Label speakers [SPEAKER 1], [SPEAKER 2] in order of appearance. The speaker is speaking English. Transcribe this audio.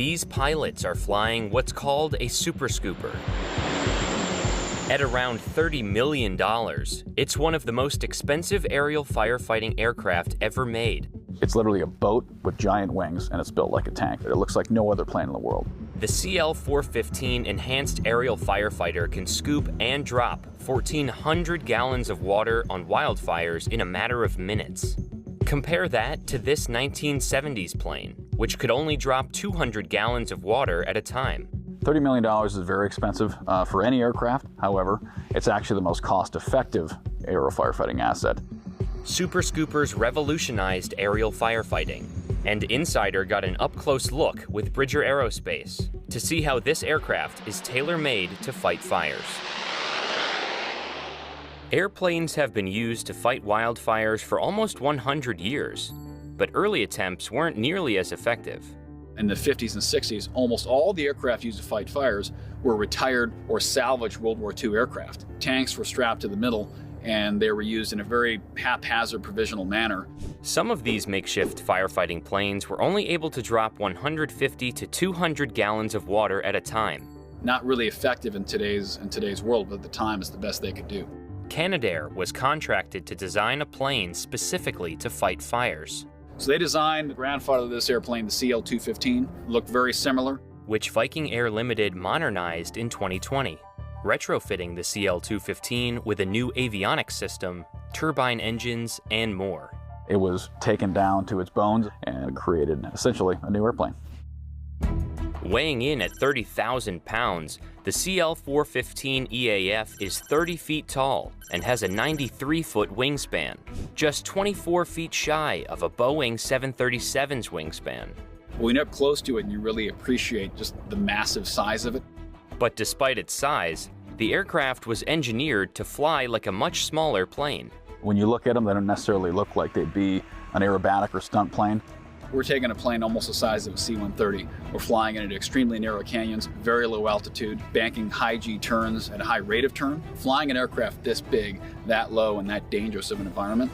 [SPEAKER 1] These pilots are flying what's called a super scooper. At around $30 million, it's one of the most expensive aerial firefighting aircraft ever made.
[SPEAKER 2] It's literally a boat with giant wings, and it's built like a tank. It looks like no other plane in the world.
[SPEAKER 1] The CL-415 Enhanced Aerial Firefighter can scoop and drop 1,400 gallons of water on wildfires in a matter of minutes. Compare that to this 1970s plane, which could only drop 200 gallons of water at a time.
[SPEAKER 2] $30 million is very expensive for any aircraft. However, it's actually the most cost-effective aerial firefighting asset.
[SPEAKER 1] Super Scoopers revolutionized aerial firefighting, and Insider got an up-close look with Bridger Aerospace to see how this aircraft is tailor-made to fight fires. Airplanes have been used to fight wildfires for almost 100 years, but early attempts weren't nearly as effective.
[SPEAKER 3] In the 50s and 60s, almost all the aircraft used to fight fires were retired or salvaged World War II aircraft. Tanks were strapped to the middle, and they were used in a very haphazard provisional manner.
[SPEAKER 1] Some of these makeshift firefighting planes were only able to drop 150 to 200 gallons of water at a time.
[SPEAKER 3] Not really effective in today's world, but at the time it's the best they could do.
[SPEAKER 1] Canadair was contracted to design a plane specifically to fight fires.
[SPEAKER 3] So they designed the grandfather of this airplane, the CL-215, looked very similar.
[SPEAKER 1] Which Viking Air Limited modernized in 2020, retrofitting the CL-215 with a new avionics system, turbine engines, and more.
[SPEAKER 2] It was taken down to its bones and created essentially a new airplane.
[SPEAKER 1] Weighing in at 30,000 pounds, the CL-415 EAF is 30 feet tall and has a 93-foot wingspan, just 24 feet shy of a Boeing 737's wingspan.
[SPEAKER 3] When you're up close to it, and you really appreciate just the massive size of it.
[SPEAKER 1] But despite its size, the aircraft was engineered to fly like a much smaller plane.
[SPEAKER 2] When you look at them, they don't necessarily look like they'd be an aerobatic or stunt plane.
[SPEAKER 3] We're taking a plane almost the size of a C-130. We're flying it at extremely narrow canyons, very low altitude, banking high G turns at a high rate of turn. Flying an aircraft this big, that low, and that dangerous of an environment